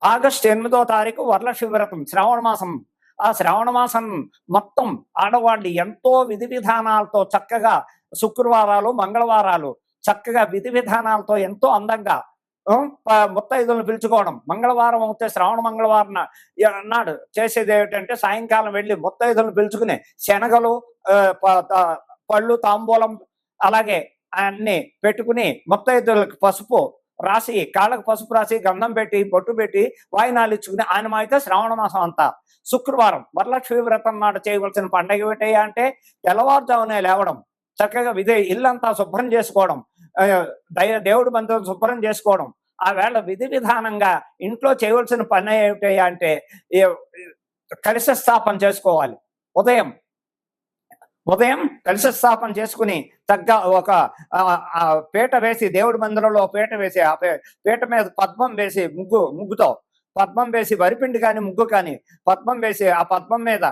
August 8వ తారీఖు వరలక్ష్మి వ్రతం శ్రావణ మాసం. ఆ శ్రావణ మాసం మొత్తం ఆడవాళ్ళు ఎంతో విధి విధానాలతో చక్కగా శుక్రవారాలు, మంగళవారాలు చక్కగా విధి విధానాలతో ఎంతో అందంగా ముత్తైదులను పిలుచుకోవడం. మంగళవారం అవుతే శ్రావణ మంగళవారం నాడు చేసేది ఏమిటంటే సాయంకాలం వెళ్ళి ముత్తైదులను పిలుచుకుని శనగలు, పళ్ళు, తాంబూలం అలాగే అన్ని పెట్టుకుని ముత్తైదులకు పసుపు రాసి, కాళ్ళకు పసుపు రాసి, గంధం పెట్టి, బొట్టు పెట్టి వాయినాలు ఇచ్చుకుని ఆయన అయితే శ్రావణ మాసం అంతా శుక్రవారం వరలక్ష్మి వ్రతం నాడు చేయవలసిన పండగ ఏమిటయ్యా అంటే తెల్లవారుజామునే లేవడం, చక్కగా ఇల్లంతా శుభ్రం చేసుకోవడం, దేవుడి మందిరం శుభ్రం చేసుకోవడం. ఆ వేళ విధి విధానంగా ఇంట్లో చేయవలసిన పని ఏమిటయ్యా అంటే కలశ స్థాపన చేసుకోవాలి. ఉదయం కలశ స్థాపన చేసుకుని ఒక పీట వేసి, దేవుడి మందిరంలో పీట వేసి, ఆ పీట మీద పద్మం వేసి, ముగ్గుతో పద్మం వేసి, వరిపిండి కానీ ముగ్గు కానీ పద్మం వేసి, ఆ పద్మం మీద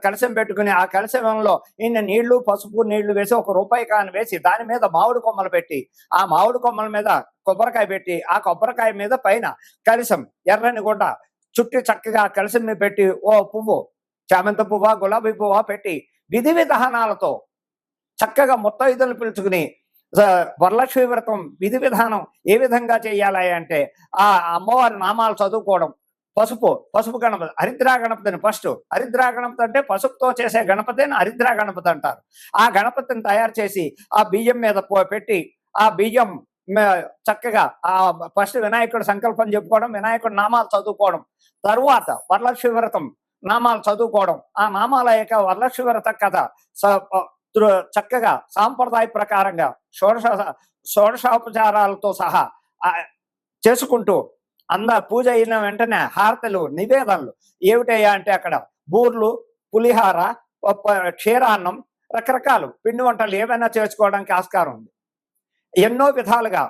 కలశం పెట్టుకుని ఆ కలశంలో ఇన్ని నీళ్లు, పసుపు నీళ్లు వేసి, ₹1 కాని వేసి, దాని మీద మామిడి కొమ్మలు పెట్టి, ఆ మామిడి కొమ్మల మీద కొబ్బరికాయ పెట్టి, ఆ కొబ్బరికాయ మీద పైన కలశం ఎర్రని గుడ్డ చుట్టి చక్కగా కలశం మీద పెట్టి ఓ పువ్వు, చామంతి పువ్వా, గులాబీ పువ్వా పెట్టి విధి విధానాలతో చక్కగా ముత్తైదులను పిలుచుకుని వరలక్ష్మి వ్రతం విధి విధానం ఏ విధంగా చేయాలి అంటే ఆ అమ్మవారి నామాలు చదువుకోవడం. పసుపు గణపతి, హరిద్రా గణపతిని ఫస్ట్. హరిద్రా గణపతి అంటే పసుపుతో చేసే గణపతిని హరిద్రా గణపతి అంటారు. ఆ గణపతిని తయారు చేసి ఆ బియ్యం మీద పెట్టి, ఆ బియ్యం చక్కగా ఆ ఫస్ట్ వినాయకుడు సంకల్పం చెప్పుకోవడం, వినాయకుడు నామాలు చదువుకోవడం, తరువాత వరలక్ష్మి వ్రతం నామాలు చదువుకోవడం. ఆ నామాల యొక్క వరలక్ష్మి వ్రత కథ చక్కగా సాంప్రదాయ ప్రకారంగా షోడశోపచారాలతో సహా చేసుకుంటూ పూజ అయిన వెంటనే హారతలు, నివేదనలు ఏమిటయ్యా అంటే అక్కడ బూర్లు, పులిహార, క్షీరాన్నం, రకరకాలు పిండి వంటలు ఏమైనా చేసుకోవడానికి ఆస్కారం ఉంది. ఎన్నో విధాలుగా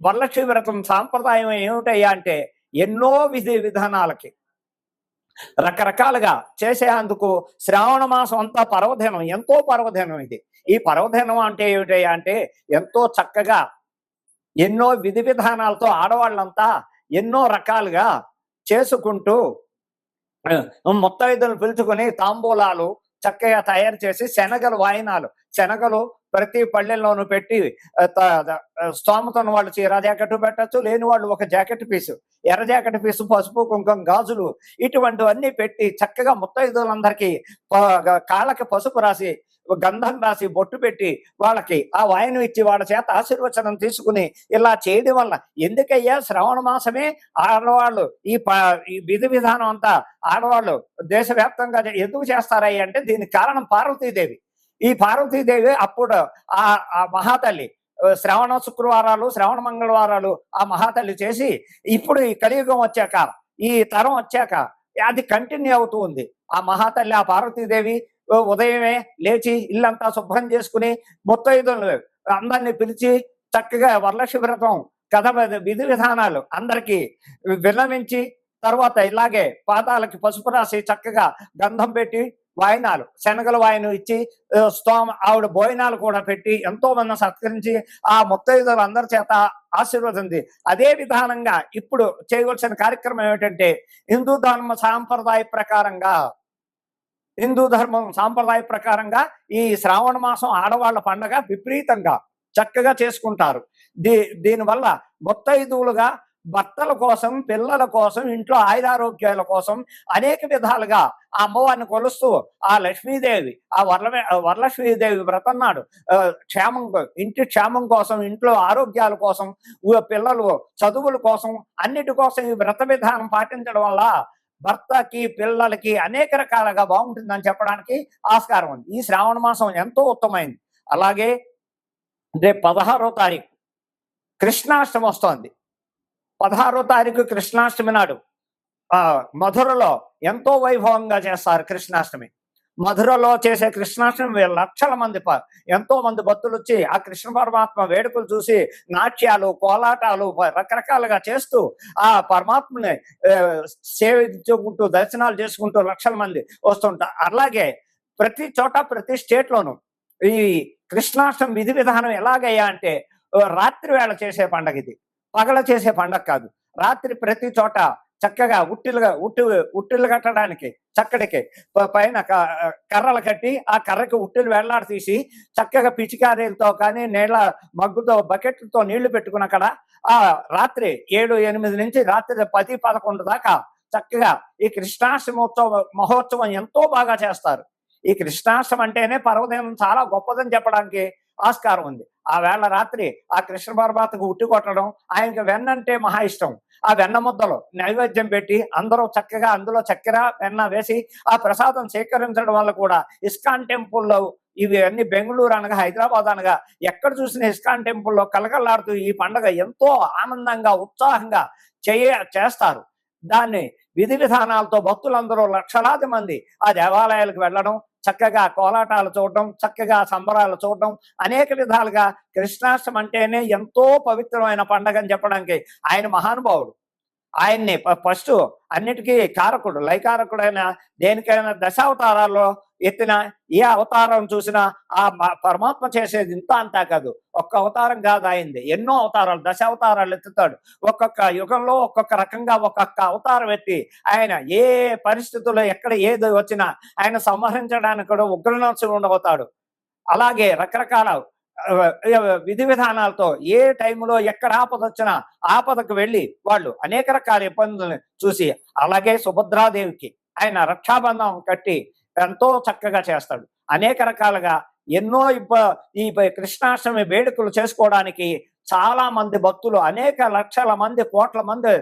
వరలక్ష్మి వ్రతం సాంప్రదాయం ఏమిటయ్యా అంటే ఎన్నో విధి విధానాలకి రకరకాలుగా చేసేందుకు శ్రావణ మాసం అంతా పర్వదినం, ఎంతో పర్వదినం ఇది. ఈ పర్వదినం అంటే ఏమిటయ్యా అంటే ఎంతో చక్కగా ఎన్నో విధి విధానాలతో ఆడవాళ్ళంతా ఎన్నో రకాలుగా చేసుకుంటూ ముత్తైదులను పిలుచుకొని తాంబూలాలు చక్కగా తయారు చేసి శనగలు వాయినాలు, శనగలు ప్రతి పల్లెల్లోనూ పెట్టి స్తోమతను వాళ్ళు చీర జాకెట్ పెట్టచ్చు, లేని వాళ్ళు ఒక జాకెట్ పీసు, ఎర్ర జాకెట్ పీసు, పసుపు కుంకుమ, గాజులు ఇటువంటివన్నీ పెట్టి చక్కగా ముత్తైదులందరికీ కాళ్ళకి పసుపు రాసి, గంధం రాసి, బొట్టు పెట్టి వాళ్ళకి ఆ వాయనం ఇచ్చి వాళ్ళ చేత ఆశీర్వచనం తీసుకుని ఇలా చేయడం వల్ల ఎందుకయ్యా శ్రావణ మాసమే ఆడవాళ్ళు ఈ విధి విధానం అంతా ఆడవాళ్ళు దేశవ్యాప్తంగా ఎందుకు చేస్తారయ్యా అంటే దీనికి కారణం పార్వతీదేవి. ఈ పార్వతీదేవి అప్పుడు ఆ మహాతల్లి శ్రావణ శుక్రవారాలు, శ్రావణ మంగళవారాలు ఆ మహాతల్లి చేసి ఇప్పుడు ఈ కలియుగం వచ్చాక, ఈ తరం వచ్చాక అది కంటిన్యూ అవుతూ ఉంది. ఆ మహాతల్లి, ఆ పార్వతీదేవి ఉదయమే లేచి ఇల్లంతా శుభ్రం చేసుకుని ముత్తైదులు అందరినీ పిలిచి చక్కగా వరలక్ష్మి వ్రతం కథ విధి విధానాలు అందరికీ విన్నవించి తర్వాత ఇలాగే పాదాలకి పసుపు రాసి చక్కగా గంధం పెట్టి వాయినాలు, శనగల వాయినం ఇచ్చి ఆవిడ భోజనాలు కూడా పెట్టి ఎంతో మంది సత్కరించి ఆ ముత్తైదులు అందరి చేత ఆశీర్వదింది. అదే విధానంగా ఇప్పుడు చేయవలసిన కార్యక్రమం ఏమిటంటే హిందూ ధర్మం సాంప్రదాయ ప్రకారంగా ఈ శ్రావణ మాసం ఆడవాళ్ల పండగ విపరీతంగా చక్కగా చేసుకుంటారు. దీనివల్ల ముత్తైదువులుగా భర్తల కోసం, పిల్లల కోసం, ఇంట్లో ఆయురారోగ్యాల కోసం అనేక విధాలుగా ఆ అమ్మవారిని కొలుస్తూ ఆ లక్ష్మీదేవి, ఆ వరలక్ష్మీదేవి వ్రతం నాడు ఇంటి క్షేమం కోసం, ఇంట్లో ఆరోగ్యాల కోసం, పిల్లలు చదువుల కోసం, అన్నిటి కోసం ఈ వ్రత విధానం పాటించడం వల్ల భర్తకి, పిల్లలకి అనేక రకాలుగా బాగుంటుందని చెప్పడానికి ఆస్కారం ఉంది. ఈ శ్రావణ మాసం ఎంతో ఉత్తమైంది. అలాగే రేపు 16వ తారీఖు కృష్ణాష్టమి వస్తోంది. 16వ తారీఖు కృష్ణాష్టమి నాడు మధురలో ఎంతో వైభవంగా చేస్తారు కృష్ణాష్టమి. మధురలో చేసే కృష్ణాష్టమి లక్షల మంది ఎంతో మంది భక్తులు వచ్చి ఆ కృష్ణ పరమాత్మ వేడుకలు చూసి నాట్యాలు, కోలాటాలు రకరకాలుగా చేస్తూ ఆ పరమాత్మని సేవించుకుంటూ దర్శనాలు చేసుకుంటూ లక్షల మంది వస్తుంటారు. అలాగే ప్రతి చోట, ప్రతి స్టేట్లోనూ ఈ కృష్ణాష్టమి విధి విధానం ఎలాగయ్యా అంటే రాత్రి వేళ చేసే పండగ ఇది, పగల చేసే పండగ కాదు. రాత్రి ప్రతి చోట చక్కగా ఉట్టిలు కట్టడానికి చక్కడికి పైన కర్రలు కట్టి ఆ కర్రకి ఉట్టిలు వేలాడి తీసి చక్కగా పిచికారీలతో కానీ నీళ్ళ మగ్గుతో బకెట్లతో నీళ్లు పెట్టుకుని అక్కడ ఆ రాత్రి 7-8 నుంచి రాత్రి 10-11 దాకా చక్కగా ఈ కృష్ణాష్టమోత్సవ మహోత్సవం ఎంతో బాగా చేస్తారు. ఈ కృష్ణాష్టమి అంటేనే పర్వదినం చాలా గొప్పదని చెప్పడానికి ఆస్కారం ఉంది. ఆ వేళ రాత్రి ఆ కృష్ణ పరమాత్మకు ఉట్టి కొట్టడం, ఆయనకి వెన్న అంటే మహా ఇష్టం. ఆ వెన్న ముద్దలు నైవేద్యం పెట్టి అందరూ చక్కగా అందులో చక్కెర వెన్న వేసి ఆ ప్రసాదం స్వీకరించడం వల్ల కూడా ఇస్కాన్ టెంపుల్లో ఇవి అన్ని బెంగళూరు అనగా హైదరాబాద్ అనగా ఎక్కడ చూసిన ఇస్కాన్ టెంపుల్లో కలకల్లాడుతూ ఈ పండుగ ఎంతో ఆనందంగా ఉత్సాహంగా చేస్తారు. దాన్ని విధి విధానాలతో భక్తులందరూ లక్షలాది మంది ఆ దేవాలయాలకు వెళ్ళడం, చక్కగా కోలాటాలు చూడడం, చక్కగా సంబరాలు చూడడం, అనేక విధాలుగా కృష్ణాష్టమి అంటేనే ఎంతో పవిత్రమైన పండగ అని చెప్పడానికి ఆయన మహానుభావుడు. ఆయన్ని ఫస్ట్ అన్నిటికీ కారకుడు, లయకారకుడైన దేనికైనా దశావతారాల్లో ఎత్తిన ఏ అవతారం చూసినా ఆ పరమాత్మ చేసేది ఇంత అంతా కాదు. ఒక్క అవతారం కాదు ఆయనది, ఎన్నో అవతారాలు, దశావతారాలు ఎత్తుతాడు. ఒక్కొక్క యుగంలో ఒక్కొక్క రకంగా ఒక్కొక్క అవతారం ఎత్తి ఆయన ఏ పరిస్థితుల్లో ఎక్కడ ఏది వచ్చినా ఆయన సంహరించడానికి కూడా ఉగ్రనరసింహుడు అవుతాడు. అలాగే రకరకాల విధి విధానాలతో ఏ టైంలో ఎక్కడ ఆపద వచ్చినా ఆపదకు వెళ్ళి వాళ్ళు అనేక రకాల ఇబ్బందులను చూసి, అలాగే సుభద్రాదేవికి ఆయన రక్షాబంధం కట్టి ఎంతో చక్కగా చేస్తాడు. అనేక రకాలుగా ఎన్నో ఈ కృష్ణాష్టమి వేడుకలు చేసుకోవడానికి చాలా మంది భక్తులు, అనేక లక్షల మంది, కోట్ల మంది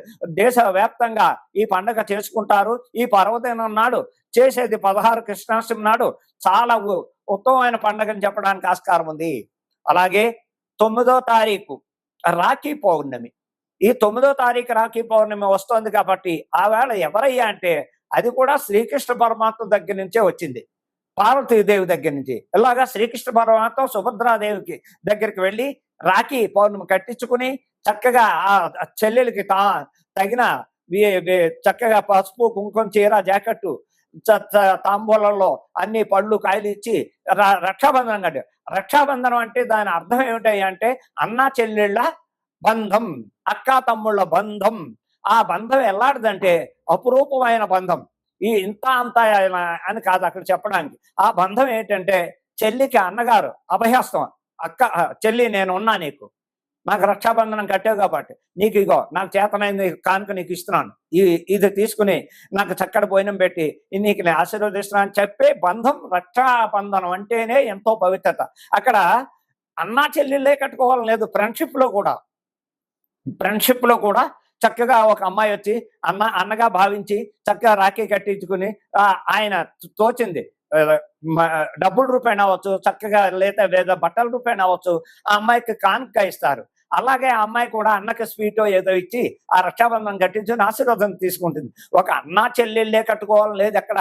దేశవ్యాప్తంగా ఈ పండుగ చేసుకుంటారు. ఈ పర్వదినం నాడు చేసేది 16 కృష్ణాష్టమి నాడు చాలా ఉత్తమమైన పండుగని చెప్పడానికి ఆస్కారం ఉంది. అలాగే 9వ తారీఖు రాఖీ పౌర్ణమి. ఈ 9వ తారీఖు రాఖీ పౌర్ణమి వస్తోంది కాబట్టి ఆ వేళ ఎవరయ్యా అంటే అది కూడా శ్రీకృష్ణ పరమాత్మ దగ్గర నుంచే వచ్చింది, పార్వతీదేవి దగ్గర నుంచి. ఇలాగా శ్రీకృష్ణ పరమాత్మ సుభద్రాదేవికి దగ్గరికి వెళ్ళి రాఖీ పౌర్ణమి కట్టించుకుని చక్కగా ఆ చెల్లెలకి తగిన చక్కగా పసుపు, కుంకుమ, చీర, జాకెట్టు, తాంబూలంలో అన్ని పళ్ళు కాయలు ఇచ్చి రక్షాబంధనం కట్టారు. రక్షాబంధనం అంటే దాని అర్థం ఏమిటాయి అంటే అన్నా చెల్లెళ్ళ బంధం, అక్కా తమ్ముళ్ళ బంధం. ఆ బంధం ఎలాంటిదంటే అపురూపమైన బంధం. ఈ ఇంత అంత అని కాదు అక్కడ చెప్పడానికి. ఆ బంధం ఏంటంటే చెల్లికి అన్నగారు అభయహస్తం, అక్క చెల్లి నేనున్నా, నాకు రక్షాబంధనం కట్టావు కాబట్టి నీకు ఇగో నాకు చేతనైంది కానుక నీకు ఇస్తున్నాను, ఇది తీసుకుని నాకు చక్కటి భోజనం పెట్టి నీకు నేను ఆశీర్వదిస్తున్నాను అని చెప్పే బంధం. రక్షాబంధనం అంటేనే ఎంతో పవిత్రత. అక్కడ అన్నా చెల్లెళ్ళే కట్టుకోవాలని లేదు, ఫ్రెండ్షిప్ లో కూడా చక్కగా ఒక అమ్మాయి వచ్చి అన్నగా భావించి చక్కగా రాఖీ కట్టించుకుని ఆయన తోచింది డబ్బుల రూపాయన అవ్వచ్చు, చక్కగా లేదా బట్టల రూపాయన అవ్వచ్చు, ఆ అమ్మాయికి కానుక ఇస్తారు. అలాగే ఆ అమ్మాయి కూడా అన్నకి స్వీటో ఏదో ఇచ్చి ఆ రక్షాబంధనం కట్టించుకుని ఆశీర్వాదం తీసుకుంటుంది. ఒక అన్నా చెల్లెళ్ళే కట్టుకోవాలని లేదు. అక్కడ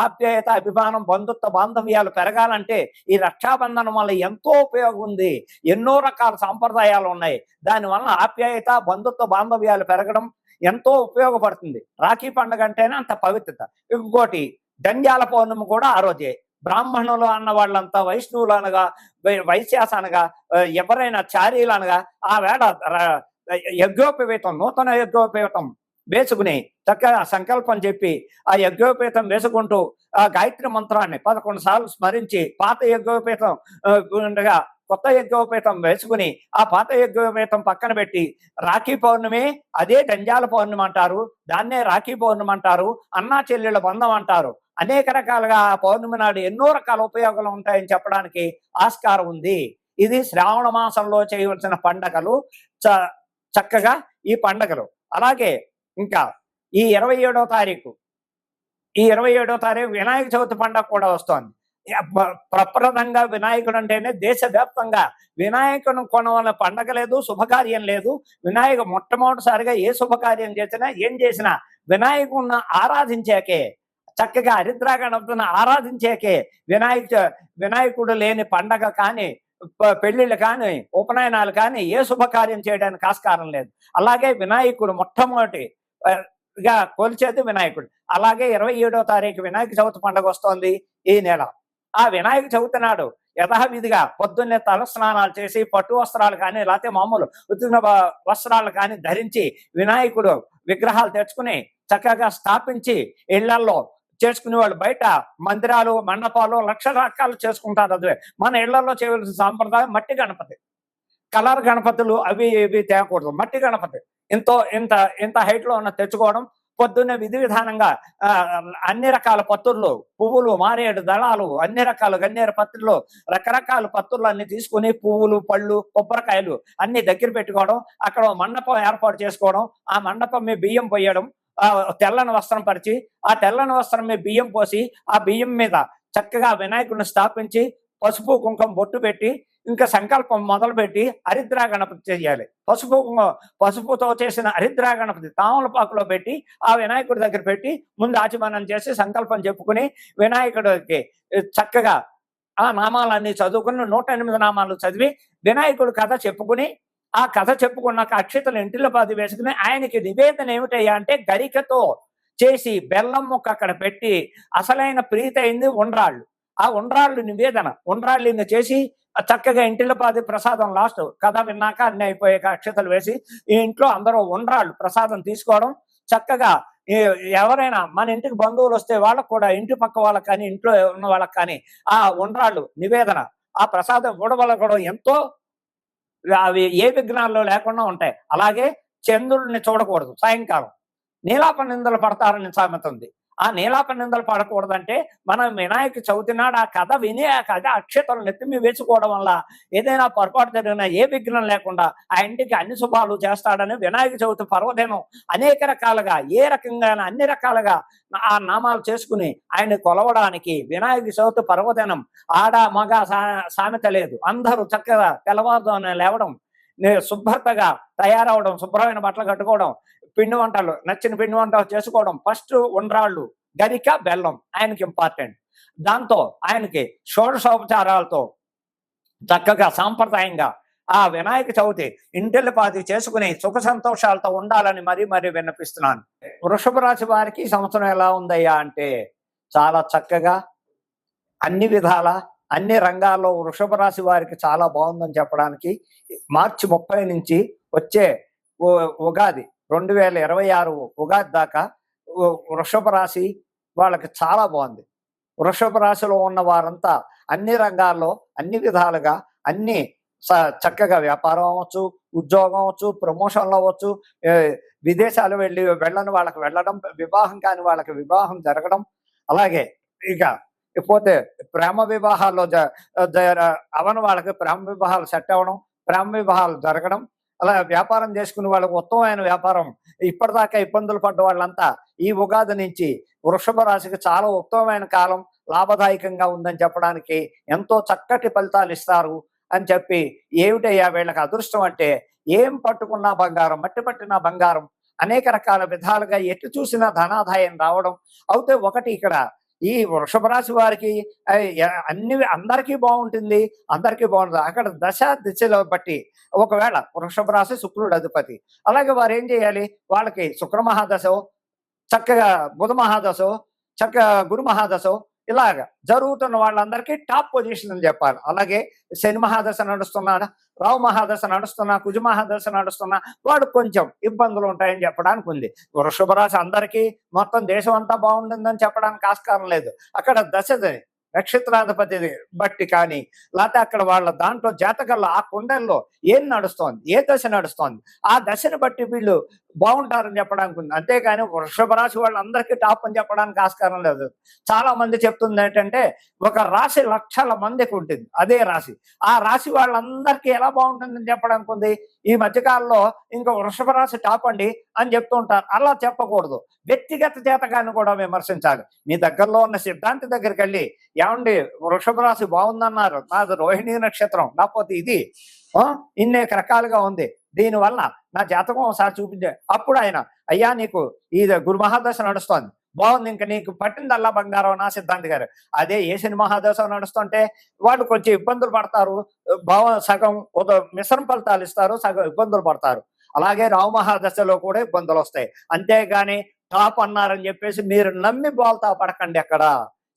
ఆప్యాయత, అభిమానం, బంధుత్వ బాంధవ్యాలు పెరగాలంటే ఈ రక్షాబంధనం వల్ల ఎంతో ఉపయోగం ఉంది. ఎన్నో రకాల సాంప్రదాయాలు ఉన్నాయి. దానివల్ల ఆప్యాయత, బంధుత్వ బాంధవ్యాలు పెరగడం ఎంతో ఉపయోగపడుతుంది. రాఖీ పండుగ అంటేనే అంత పవిత్రత. ఇంకోటి జంధ్యాల పౌర్ణమి కూడా ఆ రోజే. బ్రాహ్మణులు అన్న వాళ్ళంతా వైష్ణవులు అనగా, వైశ్యాస అనగా, ఎవరైనా చారీలు అనగా ఆ వేళ యజ్ఞోపవీతం, నూతన యజ్ఞోపవీతం వేసుకుని చక్కగా సంకల్పం చెప్పి ఆ యజ్ఞోపేతం వేసుకుంటూ ఆ గాయత్రి మంత్రాన్ని 11 సార్లు స్మరించి పాత యజ్ఞోపేతం ఉండగా కొత్త యజ్ఞోపేతం వేసుకుని ఆ పాత యజ్ఞోపేతం పక్కన పెట్టి రాఖీ పౌర్ణమి అదే జంధ్యాల పౌర్ణమి అంటారు, దాన్నే రాఖీ పౌర్ణమి అంటారు, అన్నా చెల్లెళ్ళ బంధం అంటారు. అనేక రకాలుగా ఆ పౌర్ణమి నాడు ఎన్నో రకాల ఉపయోగాలు ఉంటాయని చెప్పడానికి ఆస్కారం ఉంది. ఇది శ్రావణ మాసంలో చేయవలసిన పండగలు, చక్కగా ఈ పండగలు. అలాగే ఇంకా ఈ 27వ తారీఖు వినాయక చవితి పండుగ కూడా వస్తోంది. ప్రప్రదంగా వినాయకుడు అంటేనే దేశవ్యాప్తంగా వినాయకుడు కొనవలన పండగ లేదు, శుభకార్యం లేదు. వినాయక మొట్టమొదటిసారిగా ఏ శుభకార్యం చేసినా ఏం చేసినా వినాయకుడిని ఆరాధించాకే, చక్కగా హరిద్రాగణపతిని ఆరాధించాకే. వినాయకుడు లేని పండగ కానీ, పెళ్లిళ్ళు కానీ, ఉపనయనాలు కానీ ఏ శుభకార్యం చేయడానికి ఆస్కారం లేదు. అలాగే వినాయకుడు మొట్టమొదటిగా కొలిచేది వినాయకుడు. అలాగే 27వ తారీఖు వినాయక చవితి పండుగ వస్తోంది ఈ నెల. ఆ వినాయక చవితి నాడు యథావిధిగా పొద్దున్నే తల స్నానాలు చేసి పట్టు వస్త్రాలు కానీ లేకపోతే మామూలు ఉతికిన వస్త్రాలు కానీ ధరించి వినాయకుడు విగ్రహాలు తెచ్చుకుని చక్కగా స్థాపించి ఇళ్లల్లో చేసుకునే వాళ్ళు బయట మందిరాలు మండపాలు లక్షల రకాలు చేసుకుంటారు. అదే మన ఇళ్లలో చేయవలసిన సాంప్రదాయం మట్టి గణపతి. కలర్ గణపతులు అవి ఇవి తేకూడదు. మట్టి గణపతి ఇంత ఇంత హైట్ లో ఉన్న తెచ్చుకోవడం. పొద్దున్నే విధి విధానంగా అన్ని రకాల పత్తుర్లు, పువ్వులు, మారేడు దళాలు, అన్ని రకాల గన్నేరు పత్రులు, రకరకాల పత్తుర్లు అన్ని తీసుకుని పువ్వులు, పళ్ళు, కొబ్బరికాయలు అన్ని దగ్గర పెట్టుకోవడం. అక్కడ మండపం ఏర్పాటు చేసుకోవడం. ఆ మండపం మీద బియ్యం పోయడం. తెల్లని వస్త్రం పరిచి ఆ తెల్లని వస్త్రం మీద బియ్యం పోసి ఆ బియ్యం మీద చక్కగా వినాయకుడిని స్థాపించి పసుపు కుంకుమ బొట్టు పెట్టి ఇంకా సంకల్పం మొదలుపెట్టి హరిద్రా గణపతి చేయాలి. పసుపుతో చేసిన హరిద్రా గణపతి తామలపాకులో పెట్టి ఆ వినాయకుడి దగ్గర పెట్టి ముందు ఆచమనం చేసి సంకల్పం చెప్పుకుని వినాయకుడికి చక్కగా ఆ నామాలన్నీ చదువుకుని 108 నామాలు చదివి వినాయకుడి కథ చెప్పుకుని ఆ కథ చెప్పుకున్నాక అక్షతలు ఇంటిలో పాది వేసుకుని ఆయనకి నివేదన ఏమిటయ్యా అంటే గరికతో చేసి బెల్లం ముక్క అక్కడ పెట్టి అసలైన ప్రీతి అయింది ఉండ్రాళ్ళు. ఆ ఉండ్రాళ్ళు నివేదన ఉండ్రాళ్ళు చేసి చక్కగా ఇంటిలో పాది ప్రసాదం లాస్ట్ కథ విన్నాక అన్ని అయిపోయాక అక్షతలు వేసి ఈ ఇంట్లో అందరూ ఉండ్రాళ్ళు ప్రసాదం తీసుకోవడం. చక్కగా ఎవరైనా మన ఇంటికి బంధువులు వస్తే వాళ్ళకు కూడా ఇంటి పక్క వాళ్ళకి కానీ ఇంట్లో ఉన్న వాళ్ళకి కానీ ఆ ఉండ్రాళ్ళు నివేదన ఆ ప్రసాదం ఇవ్వడం వల్ల కూడా ఎంతో అవి ఏ విఘ్నాల్లో లేకుండా ఉంటాయి. అలాగే చంద్రుడిని చూడకూడదు. సాయంకాలం నీలాప నిందలు పడతారని సామెత ఉంది. ఆ నీలాప నిందలు పడకూడదంటే మనం వినాయక చవితి నాడు ఆ కథ విని ఆ కథ అక్షతలు నెత్తిమి వేసుకోవడం వల్ల ఏదైనా పొరపాటు జరిగినా ఏ విఘ్నం లేకుండా ఆ ఇంటికి అన్ని శుభాలు చేస్తాడని వినాయక చవితి పర్వదినం అనేక రకాలుగా ఏ రకంగా అన్ని రకాలుగా ఆ నామాలు చేసుకుని ఆయన కొలవడానికి వినాయక చవితి పర్వదినం ఆడ మగ సామెత లేదు. అందరూ చక్కగా తెల్లవారుజామున లేవడం, శుభ్రతగా తయారవడం, శుభ్రమైన బట్టలు కట్టుకోవడం, పిండి వంటలు నచ్చిన పిండి వంటలు చేసుకోవడం. ఫస్ట్ ఉండ్రాళ్ళు, గరిక, బెల్లం ఆయనకి ఇంపార్టెంట్. దాంతో ఆయనకి షోడశోపచారాలతో చక్కగా సాంప్రదాయంగా ఆ వినాయక చవితి ఇంటిల్లిపాది చేసుకుని సుఖ సంతోషాలతో ఉండాలని మరీ విన్నపిస్తున్నాను. వృషభ రాశి వారికి సంవత్సరం ఎలా ఉందయ్యా అంటే చాలా చక్కగా అన్ని విధాల అన్ని రంగాల్లో వృషభ రాశి వారికి చాలా బాగుందని చెప్పడానికి మార్చి 30 నుంచి వచ్చే ఉగాది 2026 ఉగాది దాకా వృషభ రాశి వాళ్ళకి చాలా బాగుంది. వృషభ రాశిలో ఉన్న వారంతా అన్ని రంగాల్లో అన్ని విధాలుగా అన్ని చక్కగా వ్యాపారం అవ్వచ్చు, ఉద్యోగం అవ్వచ్చు, ప్రమోషన్లు అవ్వచ్చు, విదేశాలు వెళ్ళని వాళ్ళకి వెళ్ళడం, వివాహం కాని వాళ్ళకి వివాహం జరగడం, అలాగే ఇక పోతే ప్రేమ వివాహాల్లో అవని వాళ్ళకి ప్రేమ వివాహాలు సెట్ అవ్వడం, ప్రేమ వివాహాలు జరగడం, అలా వ్యాపారం చేసుకునే వాళ్ళకి ఉత్తమమైన వ్యాపారం. ఇప్పటిదాకా ఇబ్బందులు పడ్డ వాళ్ళంతా ఈ ఉగాది నుంచి వృషభ రాశికి చాలా ఉత్తమమైన కాలం, లాభదాయకంగా ఉందని చెప్పడానికి ఎంతో చక్కటి ఫలితాలు ఇస్తారు అని చెప్పి ఏమిటయ్యా వీళ్ళకి అదృష్టం అంటే ఏం పట్టుకున్నా బంగారం, మట్టి పట్టినా బంగారం, అనేక రకాల విధాలుగా ఎటు చూసినా ధనాదాయం రావడం. అయితే ఒకటి ఇక్కడ ఈ వృషభ రాశి వారికి అందరికీ బాగుంటుంది, అందరికీ బాగుంటుంది. అక్కడ దశ దిశలో బట్టి ఒకవేళ వృషభ రాశి శుక్రుడు అధిపతి, అలాగే వారు ఏం చేయాలి, వాళ్ళకి శుక్ర మహాదశో, చక్కగా బుధ మహాదశో, చక్కగా గురు మహాదశో ఇలాగ జరుగుతున్న వాళ్ళందరికీ టాప్ పొజిషన్ అని చెప్పాలి. అలాగే శని మహాదశ నడుస్తున్నాడు, రావు మహాదశ నడుస్తున్నా, కుజ మహాదశ నడుస్తున్నా వాడు కొంచెం ఇబ్బందులు ఉంటాయని చెప్పడానికి ఉంది. వృషభ రాశి అందరికీ మొత్తం దేశం అంతా బాగుంటుందని చెప్పడానికి ఆస్కారం లేదు. అక్కడ దశది నక్షత్రాధిపతి బట్టి కానీ లేకపోతే అక్కడ వాళ్ళ దాంట్లో జాతకాల్లో ఆ కుండల్లో ఏం నడుస్తోంది, ఏ దశ నడుస్తోంది, ఆ దశను బట్టి వీళ్ళు బాగుంటారని చెప్పడానికి ఉంది. అంతేకాని వృషభ రాశి వాళ్ళందరికీ టాప్ అని చెప్పడానికి ఆస్కారం లేదు. చాలా మంది చెప్తుంది ఏంటంటే ఒక రాశి లక్షల మందికి ఉంటుంది, అదే రాశి ఆ రాశి వాళ్ళందరికీ ఎలా బాగుంటుందని చెప్పడానికి ఉంది. ఈ మధ్యకాలంలో ఇంకా వృషభ రాశి టాప్ అండి అని చెప్తూ ఉంటారు. అలా చెప్పకూడదు. వ్యక్తిగత జాతకాన్ని కూడా విమర్శించాలి. మీ దగ్గరలో ఉన్న సిద్ధాంతి దగ్గరికి వెళ్ళి ఏమండి వృషభ రాశి బాగుందన్నారు, నాది రోహిణీ నక్షత్రం, లేకపోతే ఇది ఇన్నేక రకాలుగా ఉంది, దీనివల్ల నా జాతకం ఒకసారి చూపించే అప్పుడు ఆయన అయ్యా నీకు ఈ గురు మహాదశ నడుస్తోంది బాగుంది, ఇంకా నీకు పట్టిందల్లా బంగారం నా సిద్ధాంతి గారు. అదే ఏ శని మహాదశ నడుస్తుంటే వాళ్ళు కొంచెం ఇబ్బందులు పడతారు, సగం మిశ్రమ ఫలితాలు ఇస్తారు, సగం ఇబ్బందులు పడతారు. అలాగే రావు మహాదశలో కూడా ఇబ్బందులు వస్తాయి. అంతేగాని టాప్ అన్నారని చెప్పేసి మీరు నమ్మి బోల్తా పడకండి. అక్కడ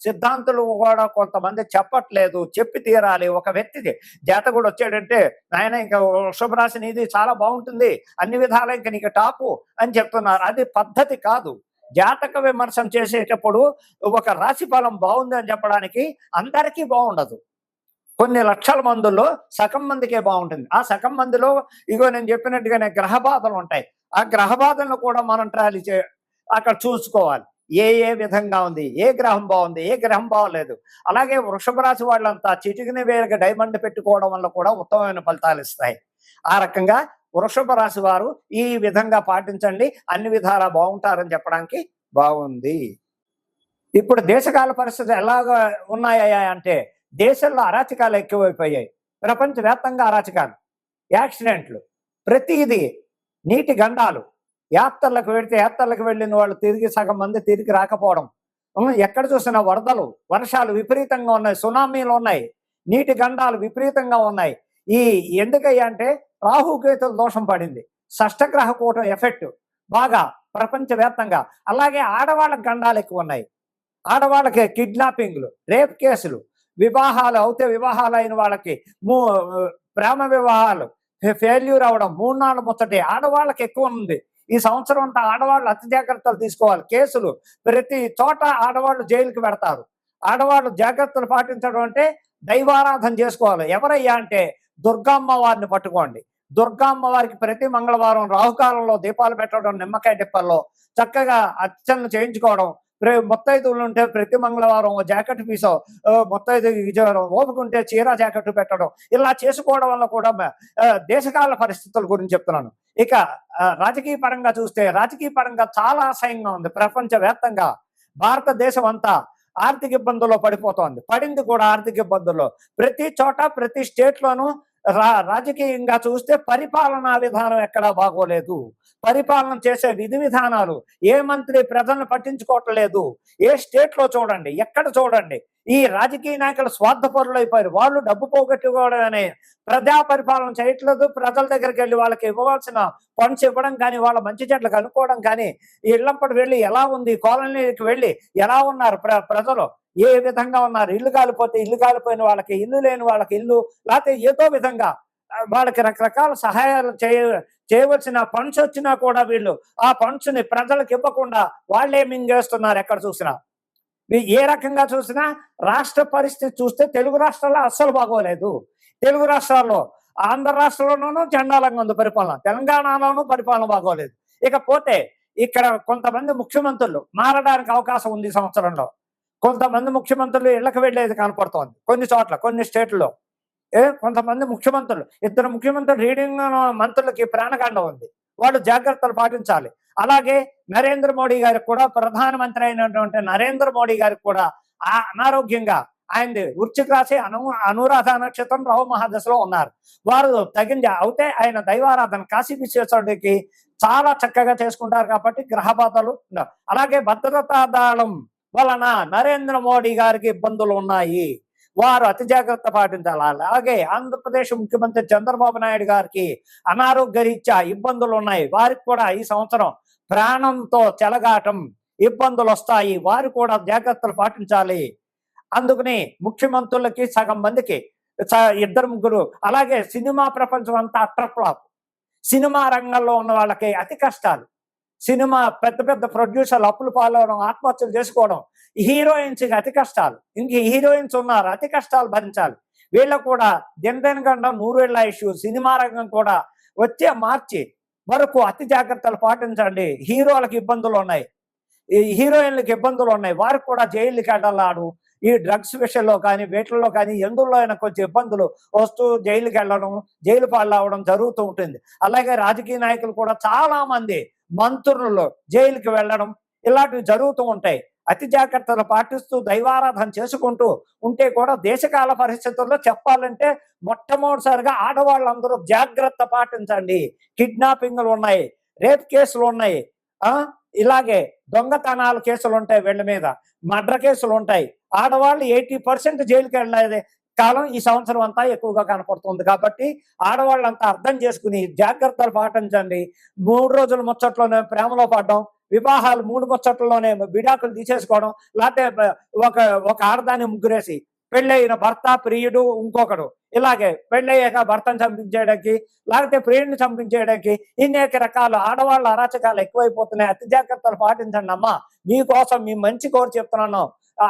సిద్ధాంతులు కూడా కొంతమంది చెప్పట్లేదు, చెప్పి తీరాలి. ఒక వ్యక్తికి జాతకుడు వచ్చాడంటే, నాయన ఇంకా వృషభ రాశి నీది చాలా బాగుంటుంది, అన్ని విధాలా ఇంక నీకు టాపు అని చెప్తున్నారు. అది పద్ధతి కాదు. జాతక విమర్శనం చేసేటప్పుడు ఒక రాశి ఫలం బాగుంది అని చెప్పడానికి అందరికీ బాగుండదు. కొన్ని లక్షల మందుల్లో సగం మందికే బాగుంటుంది. ఆ సగం మందిలో ఇగో నేను చెప్పినట్టుగానే గ్రహ బాధలు ఉంటాయి. ఆ గ్రహ బాధలను కూడా మనం అక్కడ చూసుకోవాలి. ఏ విధంగా ఉంది, ఏ గ్రహం బాగుంది, ఏ గ్రహం బాగోలేదు. అలాగే వృషభ రాశి వాళ్ళంతా చిటికిన వేలుగా డైమండ్ పెట్టుకోవడం వల్ల కూడా ఉత్తమమైన ఫలితాలు ఇస్తాయి. ఆ రకంగా వృషభ రాశి వారు ఈ విధంగా పాటించండి, అన్ని విధాలా బాగుంటారని చెప్పడానికి బాగుంది. ఇప్పుడు దేశకాల పరిస్థితులు ఎలాగా ఉన్నాయా అంటే, దేశంలో అరాచకాలు ఎక్కువైపోయాయి. ప్రపంచవ్యాప్తంగా అరాచకాలు, యాక్సిడెంట్లు, ప్రతిదీ, నీటి గండాలు, యాత్రలకు వెళ్ళిన వాళ్ళు తిరిగి సగం మంది తిరిగి రాకపోవడం, ఎక్కడ చూసినా వరదలు, వర్షాలు విపరీతంగా ఉన్నాయి, సునామీలు ఉన్నాయి, నీటి గండాలు విపరీతంగా ఉన్నాయి. ఈ ఎందుకయ్యా అంటే రాహుకేతుల దోషం పడింది, షష్టగ్రహ కూటం ఎఫెక్ట్ బాగా ప్రపంచవ్యాప్తంగా. అలాగే ఆడవాళ్ళకి గండాలు ఎక్కువ ఉన్నాయి. ఆడవాళ్ళకి కిడ్నాపింగ్లు, రేప్ కేసులు, వివాహాలు అయిన వాళ్ళకి ప్రేమ వివాహాలు ఫెయిల్యూర్ అవడం, 3 నాళ్ళు ముచ్చటి ఆడవాళ్ళకి ఎక్కువ ఉంది. ఈ సంవత్సరం అంతా ఆడవాళ్ళు అతి జాగ్రత్తలు తీసుకోవాలి. కేసులు ప్రతి చోట ఆడవాళ్ళు జైలుకి పెడతారు. ఆడవాళ్ళు జాగ్రత్తలు పాటించడం అంటే దైవారాధన చేసుకోవాలి. ఎవరయ్యా అంటే దుర్గమ్మ వారిని పట్టుకోండి. దుర్గమ్మ వారికి ప్రతి మంగళవారం రాహుకాలంలో దీపాలు పెట్టడం, నిమ్మకాయ డిప్పల్లో చక్కగా అర్చనలు చేయించుకోవడం, ముత్తైదువులు ఉంటే ప్రతి మంగళవారం జాకెట్ పీసో, ముత్తైదు ఓపుకుంటే చీర జాకెట్ పెట్టడం, ఇలా చేసుకోవడం వల్ల కూడా దేశకాల పరిస్థితుల గురించి చెప్తున్నాను. ఇక రాజకీయ పరంగా చూస్తే, రాజకీయ పరంగా చాలా అసహ్యంగా ఉంది. ప్రపంచవ్యాప్తంగా భారతదేశం అంతా ఆర్థిక ఇబ్బందుల్లో పడిపోతోంది. పడింది కూడా ఆర్థిక ఇబ్బందుల్లో. ప్రతి చోట, ప్రతి స్టేట్లోనూ రాజకీయంగా చూస్తే పరిపాలనా విధానం ఎక్కడా బాగోలేదు. పరిపాలన చేసే విధి విధానాలు, ఏ మంత్రి ప్రజలను పట్టించుకోవట్లేదు. ఏ స్టేట్ లో చూడండి, ఎక్కడ చూడండి, ఈ రాజకీయ నాయకులు స్వార్థపరులు అయిపోయారు. వాళ్ళు డబ్బు పోగొట్టుకోవడమే, ప్రజా పరిపాలన చేయట్లేదు. ప్రజల దగ్గరికి వెళ్ళి వాళ్ళకి ఇవ్వవలసిన ఫండ్స్ ఇవ్వడం కానీ, వాళ్ళ మంచి చెట్లకు అనుకోవడం కానీ, ఇళ్లంపటి వెళ్ళి ఎలా ఉంది, కాలనీకి వెళ్ళి ఎలా ఉన్నారు ప్రజలు, ఏ విధంగా ఉన్నారు, ఇల్లు కాలిపోతే ఇల్లు కాలిపోయిన వాళ్ళకి, ఇల్లు లేని వాళ్ళకి ఇల్లు, లేకపోతే ఏదో విధంగా వాళ్ళకి రకరకాల సహాయాలు చేయవలసిన ఫండ్స్ వచ్చినా కూడా వీళ్ళు ఆ ఫండ్స్ ని ప్రజలకు ఇవ్వకుండా వాళ్ళే మింగేస్తున్నారు. ఎక్కడ చూసినా, ఏ రకంగా చూసినా రాష్ట్ర పరిస్థితి చూస్తే తెలుగు రాష్ట్రాల్లో అస్సలు బాగోలేదు. తెలుగు రాష్ట్రాల్లో, ఆంధ్ర రాష్ట్రంలోనూ చండాలంగా ఉంది పరిపాలన, తెలంగాణలోనూ పరిపాలన బాగోలేదు. ఇకపోతే ఇక్కడ కొంతమంది ముఖ్యమంత్రులు మారడానికి అవకాశం ఉంది. సంవత్సరంలో కొంతమంది ముఖ్యమంత్రులు ఇళ్లకు వెళ్ళేది కనపడుతోంది కొన్ని చోట్ల, కొన్ని స్టేట్లలో. కొంతమంది ముఖ్యమంత్రులు, 2 ముఖ్యమంత్రులు రీడింగ్ మంత్రులకి ప్రాణకాండం ఉంది. వాళ్ళు జాగ్రత్తలు పాటించాలి. అలాగే నరేంద్ర మోడీ గారికి కూడా, ప్రధానమంత్రి అయినటువంటి నరేంద్ర మోడీ గారికి కూడా అనారోగ్యంగా, ఆయనది వృశ్చిక రాశి, అనురాధ నక్షత్రం, రాహు మహాదశలో ఉన్నారు. వారు అవుతే ఆయన దైవారాధన కాశీ విశ్వేశ్వరుడికి చాలా చక్కగా చేసుకుంటారు కాబట్టి గ్రహ బాధలు. అలాగే భద్రతా దళం వలన నరేంద్ర మోడీ గారికి ఇబ్బందులు ఉన్నాయి, వారు అతి జాగ్రత్త పాటించాలి. అలాగే ఆంధ్రప్రదేశ్ ముఖ్యమంత్రి చంద్రబాబు నాయుడు గారికి అనారోగ్య రీత్యా ఇబ్బందులు ఉన్నాయి. వారికి కూడా ఈ సంవత్సరం ప్రాణంతో చెలగాటం, ఇబ్బందులు వస్తాయి. వారు కూడా జాగ్రత్తలు పాటించాలి. అందుకని ముఖ్యమంత్రులకి సగం మందికి 2 ముగ్గురు, అలాగే సినిమా ప్రపంచం అంతా అట్రఫ్లాప్. సినిమా రంగంలో ఉన్న వాళ్ళకి అతి కష్టాలు. సినిమా పెద్ద ప్రొడ్యూసర్లు అప్పులు పాలవడం, ఆత్మహత్యలు చేసుకోవడం, హీరోయిన్స్ అతి కష్టాలు. ఇంక హీరోయిన్స్ ఉన్నారు, అతి కష్టాలు భరించాలి. వీళ్ళకు కూడా దినదినగండం 100 ఏళ్ల ఇష్యూ. సినిమా రంగం కూడా వచ్చే మార్చి వరకు అతి జాగ్రత్తలు పాటించండి. హీరోలకు ఇబ్బందులు ఉన్నాయి, ఈ హీరోయిన్లకు ఇబ్బందులు ఉన్నాయి. వారికి కూడా జైలుకి వెళ్ళాడు. ఈ డ్రగ్స్ విషయంలో కానీ, వీటిల్లో కానీ, ఎందులో అయినా కొంచెం ఇబ్బందులు వస్తూ జైలుకి వెళ్ళడం, జైలు పాలు అవడం జరుగుతూ ఉంటుంది. అలాగే రాజకీయ నాయకులు కూడా చాలా మంది మంత్రులు జైలుకి వెళ్ళడం, ఇలాంటివి జరుగుతూ ఉంటాయి. అతి జాగ్రత్తలు పాటిస్తూ దైవారాధన చేసుకుంటూ ఉంటే కూడా దేశకాల పరిస్థితుల్లో చెప్పాలంటే మొట్టమొదటిసారిగా ఆడవాళ్ళందరూ జాగ్రత్త పాటించండి. కిడ్నాపింగ్లు ఉన్నాయి, రేప్ కేసులు ఉన్నాయి, ఇలాగే దొంగతనాల కేసులు ఉంటాయి, వీళ్ళ మీద మర్డర్ కేసులు ఉంటాయి. ఆడవాళ్ళు 80% జైలుకి వెళ్ళేది కాలం ఈ సంవత్సరం అంతా ఎక్కువగా కనపడుతుంది. కాబట్టి ఆడవాళ్ళంతా అర్థం చేసుకుని జాగ్రత్తలు పాటించండి. 3 రోజుల ముచ్చట్లోనే ప్రేమలో పడడం, వివాహాలు 3 ముచ్చట్లలోనే విడాకులు తీసేసుకోవడం, లేకపోతే ఒక ఒక ఆడదాన్ని ముగ్గురేసి పెళ్ళైన భర్త, ప్రియుడు, ఇంకొకడు ఇలాగే పెళ్ళయ్యాక భర్తను చంపించేయడానికి, లేకపోతే ప్రియుడిని చంపించేయడానికి ఇన్నేక రకాల ఆడవాళ్ళ అరాచకాలు ఎక్కువైపోతున్నాయి. అతి జాగ్రత్తలు పాటించండి అమ్మా. మీకోసం మీ మంచి కోరి చెప్తున్నాను.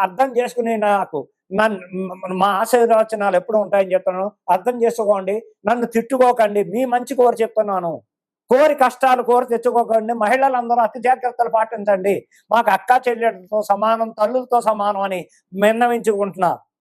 అర్థం చేసుకుని నాకు మా ఆశీర్వచనాలు ఎప్పుడు ఉంటాయని చెప్తున్నాను. అర్థం చేసుకోండి. నన్ను తిట్టుకోకండి. మీ మంచి కోరి చెప్తున్నాను. కోరి కష్టాలు కోరి తెచ్చుకోకండి. మహిళలందరూ అతి జాగ్రత్తలు పాటించండి. మాకు అక్క చెల్లెలతో సమానం, తల్లులతో సమానం అని విన్నవించుకుంటున్నా.